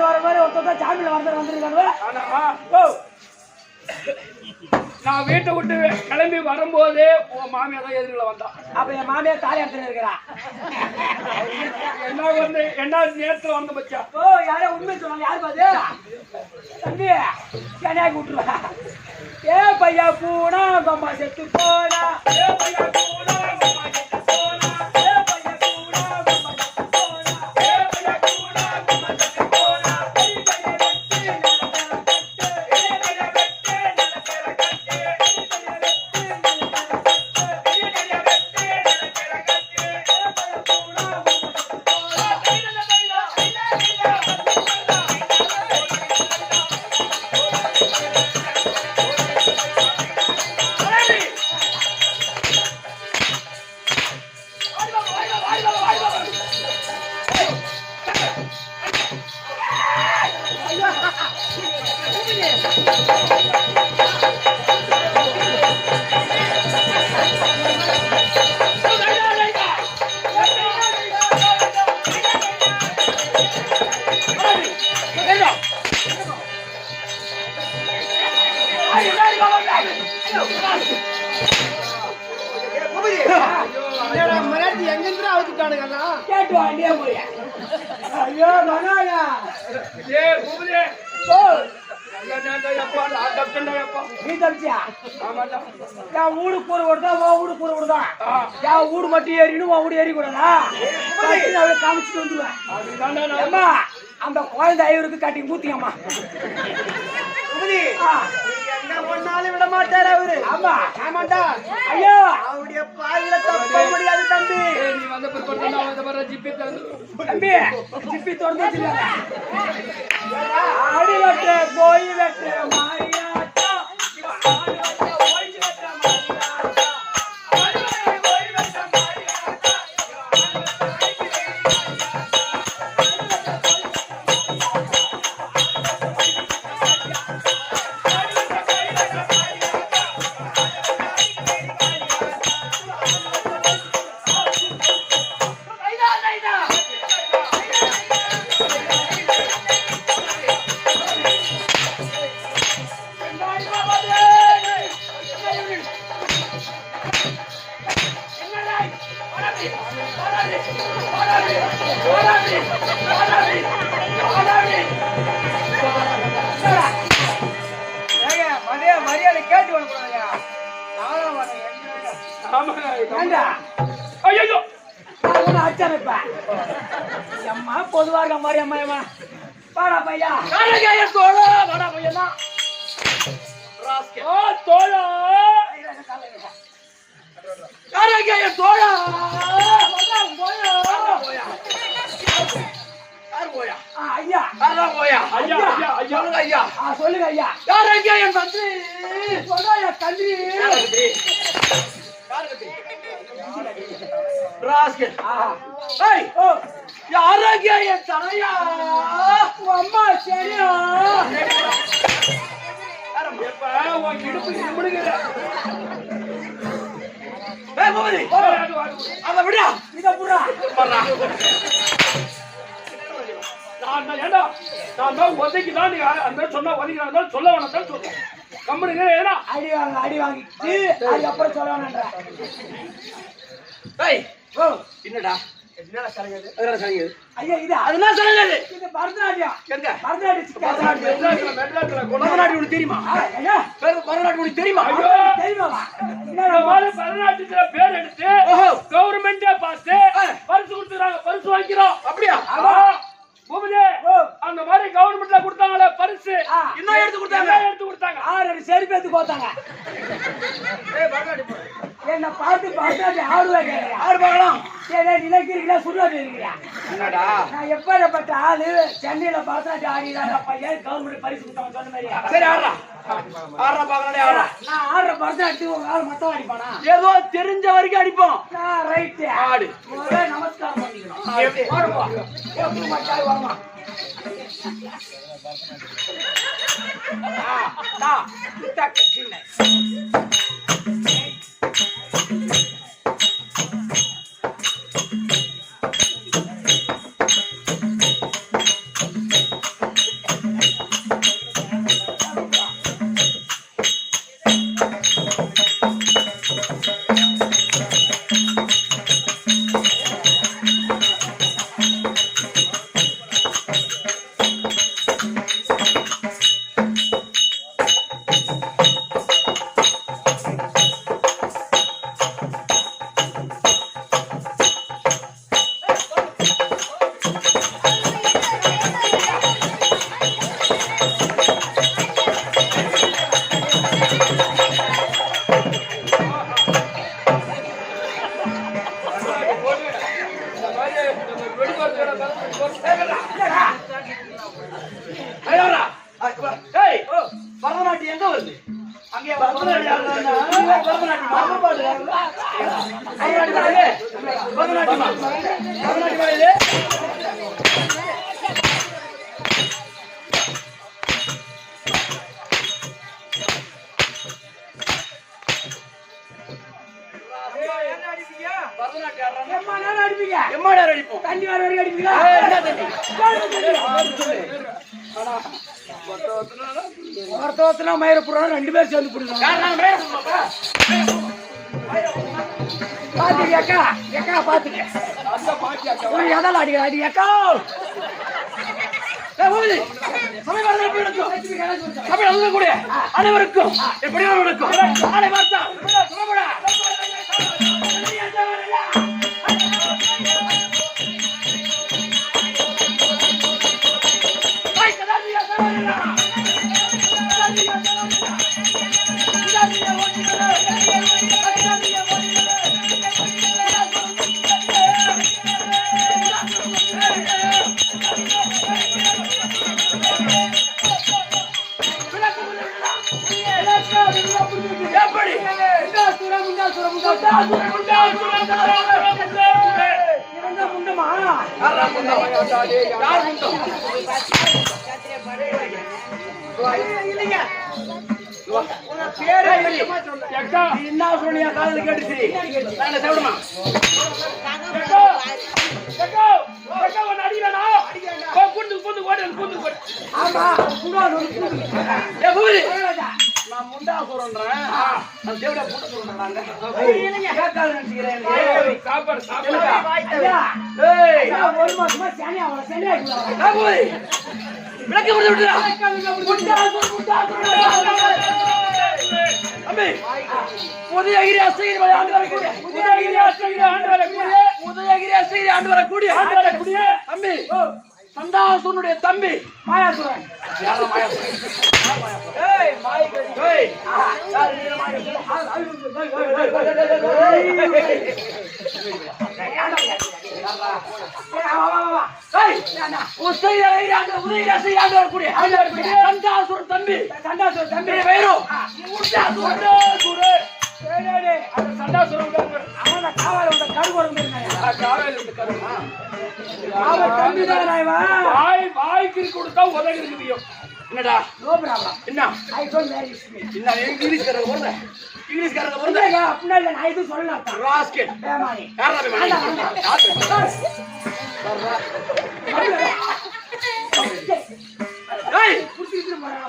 வர மாதிரி ஒருத்தர் சாமியில் வந்துருக்காங்க. நான் வீட்டை விட்டு கிளம்பி வரும்போது உன் மாமியா தான் எதிரில வந்தான். அப்ப என் மாமியார் தாலி எடுத்துன்னு இருக்கிறா. என்ன வந்து என்ன நேரத்துல வந்து பச்சா? ஓ யாரோ உண்மை சொன்னாங்க. யாரு பாது தம்பி கன்னியாகி விட்டுருவா. ஏ பையா பூனா கம்மா செத்து போனா. ஏ பையா பூனா கம்மா செத்து போனா. ஏ பையா பூனா கம்மா செத்து போனா. ஏ பையா பூனா கம்மா செத்து போனா. எங்கிருந்தா அவுத்துட்டானுங்களா கேட்டு வாண்டியே போய். ஐயோ மனாயா ஏ பூபதி ஓ எப்பா நான் தப்பிச்சேன்டா. நீ தப்பிச்சியா? ஆமாடா. என் வீடு கூற விடுதா உன் வீடு கூற விடுதா? என் வீடு மட்டும் ஏறிடும் உன் வீடு ஏறி கூடாதா? காமிச்சிட்டு வந்துடுவேன். அம்மா அந்த குழந்தை ஐவருக்கு கட்டி ஊத்தியம்மா. என்ன பண்ணாலும் விட மாட்டாரு அவரு. ஆமா ஆமாண்டா. ஐயோ அவருடைய பாயில தப்ப முடியாது தம்பி. நீ வந்த பிற்பாடு நான் வந்த மாதிரி ஜிப்பி தந்து தம்பி ஜிப்பி திறந்து வச்சிருக்காங்க. ஆடி வெட்டு போய் வெட்டு மாரியாச்சா. ஆடி வெட்டு போய் வெட்டு மாரியாச்சா. ஆடி வெட்டு போய் வெட்டு மாரியாச்சா. மரியாதை கேட்டு வரக்கூடாதா? ஐயோ அம்மா பொதுவா இருக்க மாதிரி அம்மா அம்மா வாடா பையா தோழா வாடா பையனா தோழா தோழா ஐயா சொல்லுங்க ஐயா. யாரங்க என் தந்தி சொல்றா தந்தி யாரங்க என் தலையா அம்மா சரியா இடுப்பு முடிகிற அத விடா இத புறா ஏண்டா நான் தான் ஒதுக்கிதான் நீ அந்த சொன்னா ஒதுக்கிறான் சொல்ல வேணாம் சொல்ல கம்பெனிங்க ஏன்னா அடி வாங்கிட்டு அதுக்கப்புறம் சொல்ல வேணான்ற. என்னடா என்னடா சலங்கது அதெல்லாம் சலங்கது ஐயா இது அதெல்லாம் சலங்கது இது பரதநாட்டியம். எங்க பரதநாட்டியம் உனக்கு தெரியுமா? பரதநாட்டியம் உனக்கு தெரியுமா? தெரியுமா? பரதநாட்டியத்துல பேர் எடுத்து கவர்மெண்டே பார்த்து பரிசு கொடுத்துறாங்க. பரிசு வாங்கிக்கிறோம். அப்படியா? பூபதி அந்த மாதிரி கவர்மெண்ட்ல கொடுத்தாங்களே பரிசு இன்னும் எடுத்து கொடுத்தாங்க. 6 செருப்பு எடுத்து போத்தாங்க. என்ன பார்த்து பரதநாட்டியம் ஆடுவாங்க. ஆடு பார்க்கலாம். நினைக்கிறீங்களா சுடுவாங்க இருக்கிறீங்களா? என்னடா நான் எப்பேற்பட்ட ஆளு சென்னையில பரதநாட்டியம் ஆடிதான் பையன் கவர்மெண்ட் பரிசு கொடுத்தாங்க சொன்ன மாதிரி. சரி ஆடுறா பாக்கலாடே ஆடுறா. நான் ஆடுற பரதநாட்டியம் உங்க ஆள் மொத்தம் அடிப்பானா? ஏதோ தெரிஞ்ச வரைக்கும் அடிப்போம். ரைட் ஆடு முதல்ல நமஸ்காரம் பண்ணிக்கணும். மயிரப்புறம் 2 பேர் சேர்ந்து பாத்துக்கா எக்கா பாத்துக்க எதால அடிக்க அடி எக்கா அனைவருக்கும் என்ன சொல்லியா காதல் கேட்டுச்சு நான் முண்டா சொல்றேன் ஒரு மாசமா சேனி அவளை விளக்கு உதயகிரி அஸ்தகிரி ஆண்டு வரக்கூடிய அம்பி சந்தாசுனுடைய தம்பி மாயாசுரன் சந்தாசுரன் தம்பி வேறு வாய்க்கு கொடுத்தா உதவி இருக்குது என்னடா நோ ப்ராப்ளம் என்ன ஐ டோன்ட் மேரி என்ன இங்கிலீஷ்காரங்க போறத இங்கிலீஷ்காரங்க போறத அப்படின்னா இல்ல நான் இது சொல்லலாம் ராஸ்கெட் பேமானி யாரா பேமானி ஏய் புடிச்சிட்டு போறாங்க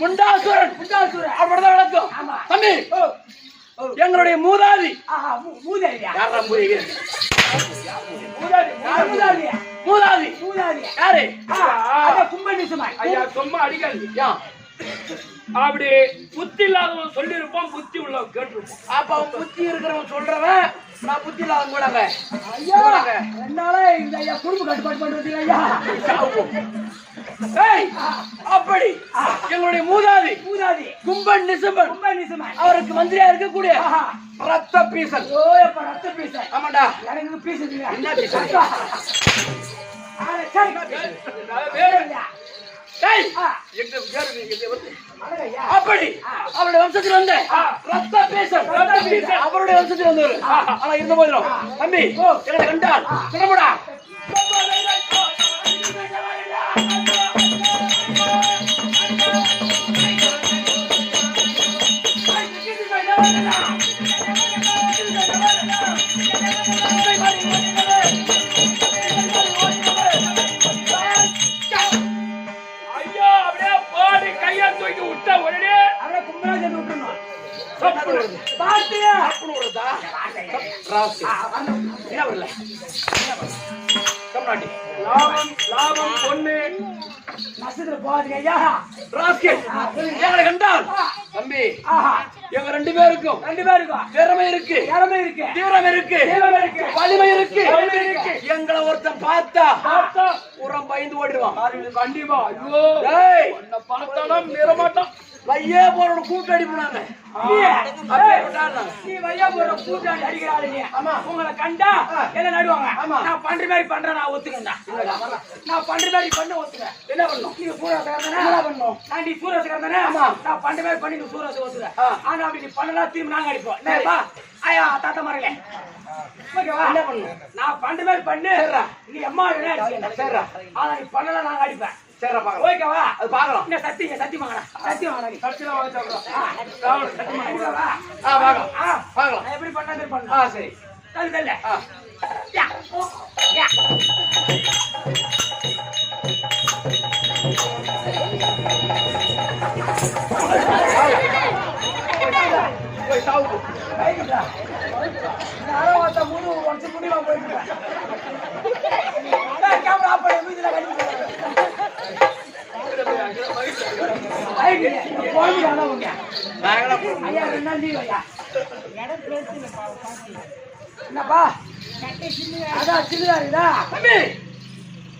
முண்டாசுரன் அப்படிதான் விளக்கம் தம்பி எங்களுடைய மூதாதி மூதாதியா யாரா மூதாதி யாரு கும்படி சுமாய் ஐயா சும்மா அடிக்காது அப்படி புத்தி இல்லாதவன் சொல்லி இருப்பான் புத்தி உள்ளவன் கேட்டிருப்பான் அப்ப அவன் புத்தி இருக்கிறவன் சொல்றவன் நான் புத்தி இல்லாதவன் கூடாங்க ஐயா என்னால இந்த ஐயா குடும்ப கட்டுப்பாடு பண்றது ஐயா அப்படி எங்களுடைய மூதாதி கும்பன் நிசம்பன் அவருக்கு மந்திரியா இருக்கக்கூடிய ரத்த பீசல் ரத்த பீசல் ஆமாண்டா எனக்கு பீசல் என்ன பீசல் அப்படி அவருடைய வம்சத்தில் வந்த ரத்த பீசல் அவருடைய வம்சத்தில் வந்தவர் ஆனா இருந்த போதிலும் தம்பி எங்களை கண்டால் கிளம்புடா லாபம் பொண்ணு நசத்துல போகாதீங்க ஐயா எங்களை கண்டால் தம்பி எங்க ரெண்டு பேருக்கும் திறமை இருக்கு தீரம் இருக்கு வலிமை இருக்கு எங்களை ஒருத்தன் பார்த்தா புறம் பயந்து ஓடிடுவான் கண்டிப்பா ஐயோ பார்த்தாலும் மீற மாட்டான் வையே போறோட கூட்டடி போனாங்க நீ வையா போற கூட்டாடி அடிக்கிறாள் நீ. ஆமா. உங்களை கண்டா என்ன நடுவாங்க. ஆமா. நான் பண்ற மாதிரி பண்றேன், நான் ஒத்துக்கண்டா. நான் பண்ற மாதிரி பண்ண ஒத்துக்கிறேன். என்ன பண்ணும் நீ சூரசகரதானே? என்ன பண்ணும் நான் நீ சூரசகரதானே? ஆமா. நான் பண்ற மாதிரி பண்ணி நீ சூரச ஒத்துக்கிறேன். ஆனா அப்படி நீ பண்ணலாம் திரும்பி நாங்க அடிப்போம். என்னப்பா ஐயா தாத்தா மரங்களே ஓகேவா? என்ன பண்ணும் நான் பண்ற மாதிரி பண்ணு. சரிடா. நீ அம்மா என்ன அடிச்சு சரிடா. ஆனா நீ பண்ணலாம் நாங்க அடிப்பேன். சரிடா பாக்கலாம் ஓகேவா? அது பாக்கலாம் என்ன சத்தியம் சத்தியம் வாங்கடா சத்தியம் வாங்கடா நீ. சத்தியமா வாங்க சாப்பிடுறோம் சத்தியம் வாங்கடா. பாக்கலாம் பாக்கலாம் நான் எப்படி பண்ணாது பண்ணு. சரி தள்ளு தள்ளு. யா யா போய் சாவுக்கு ரைட்டுடா. நானே ஒருத்த மூணு வருஷம் முடிவா போயிட்டேன். கேமரா ஆஃப் பண்ணி மீதில கட்டி ஐயா 2 நாள் லீவ் ஐயா. என்னப்பா அதான் சின்னதா இருக்குதா தம்பி?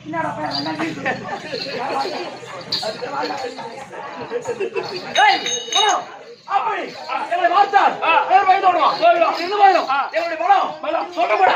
என்னடா பையன் 2 நாள் லீவ் அப்படி என்னுடைய வார்த்தால் வேறு வயது ஓடுவான் இருந்து போயிடும் என்னுடைய படம் சொல்ல போட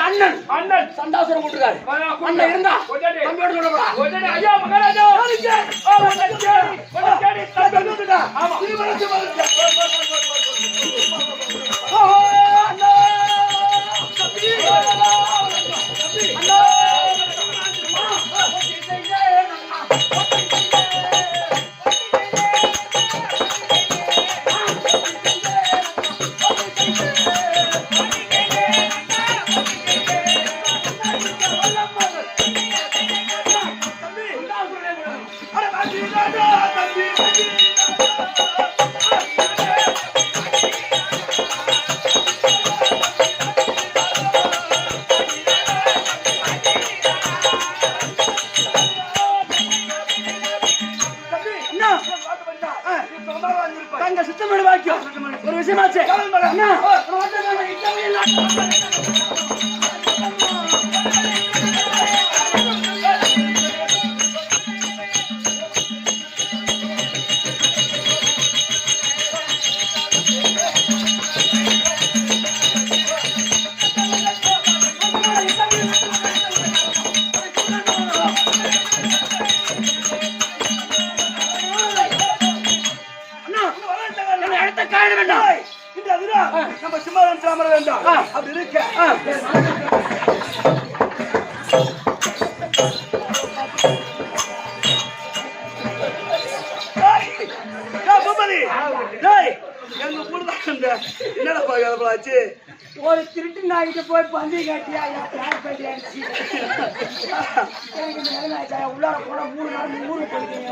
அண்ணன் அண்ணன் சண்டாசுரம் கூட்டுக்காரு அண்ணன் இருந்தா தம்பியோட சொல்லப்படா ஐயா மகாராஜா தங்க சுத்தமணி வாக்கியம் ஒரு விஷயமாச்சு நம்ம சிம்மாதன் சாமர வேண்டாம் அப்படி இருக்க எங்க கூடுதான் என்னடா ஆச்சு ஒரு திருட்டு நாய்கிட்ட போய் பந்தி காட்டியா உள்ளார போனா 3 நாள் 3 போயிருக்கீங்க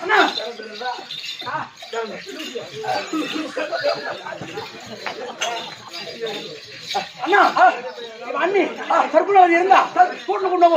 அண்ணா அண்ணி சர்க்குலாவது இருந்தா கூட்டு கொண்டு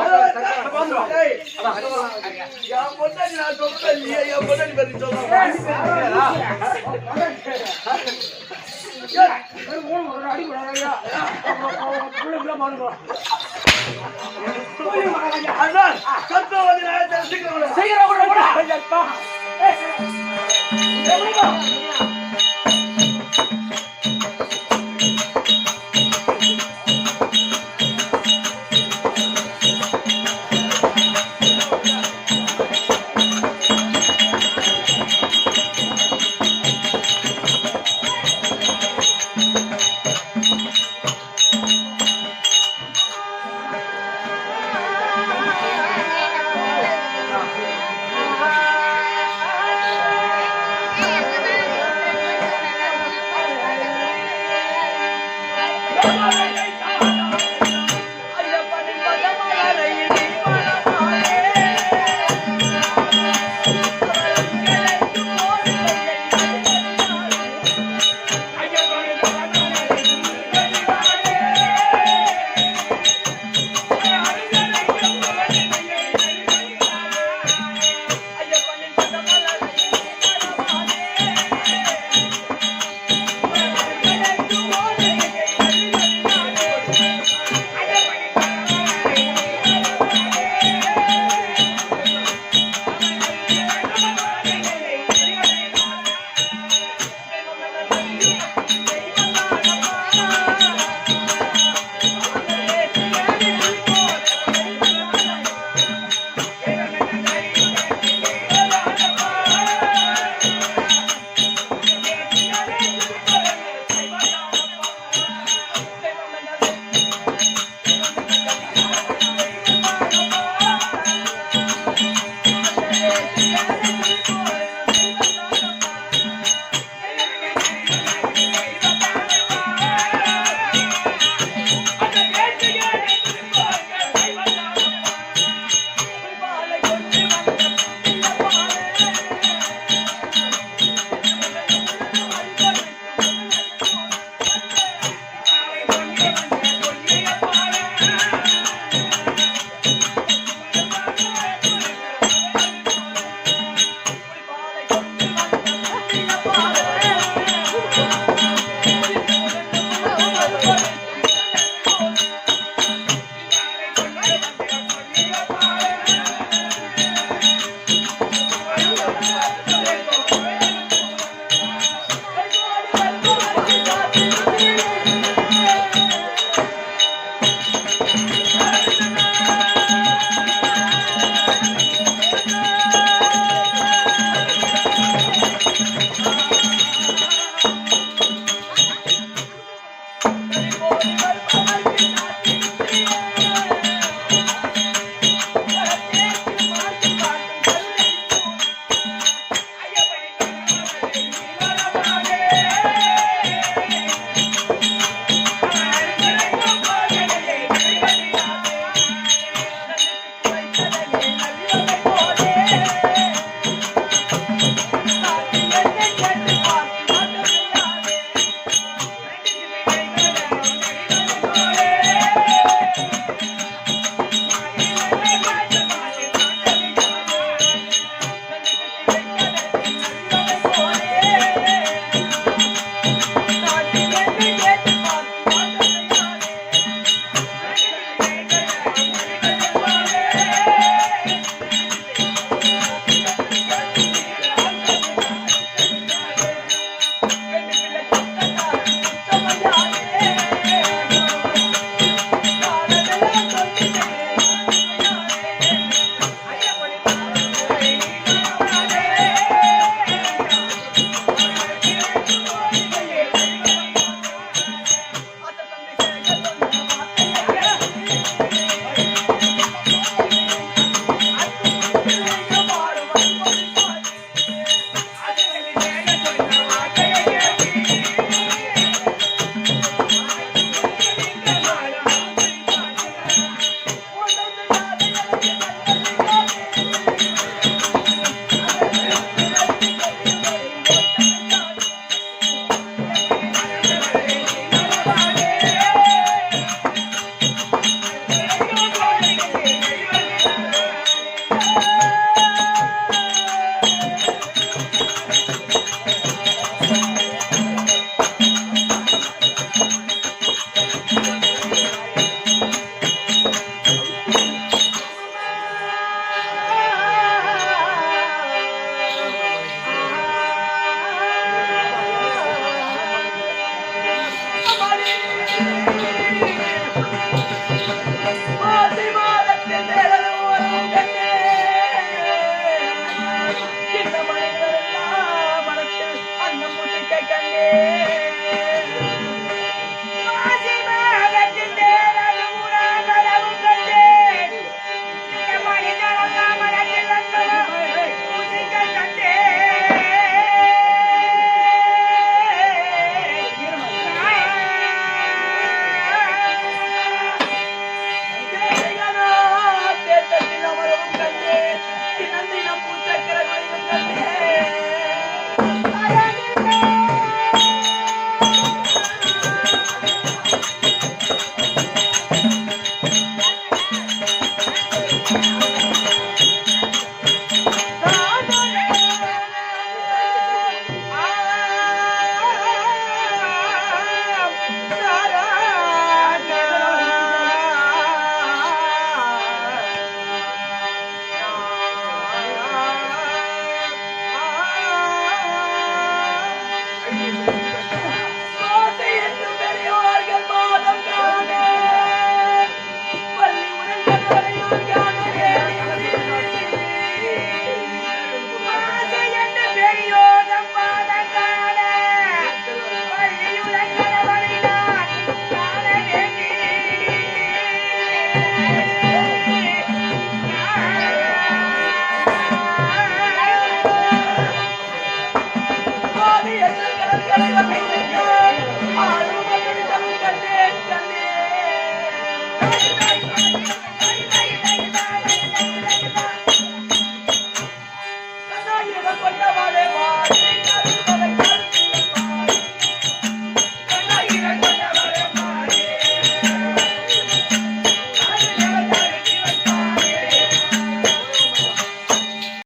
கண்ணே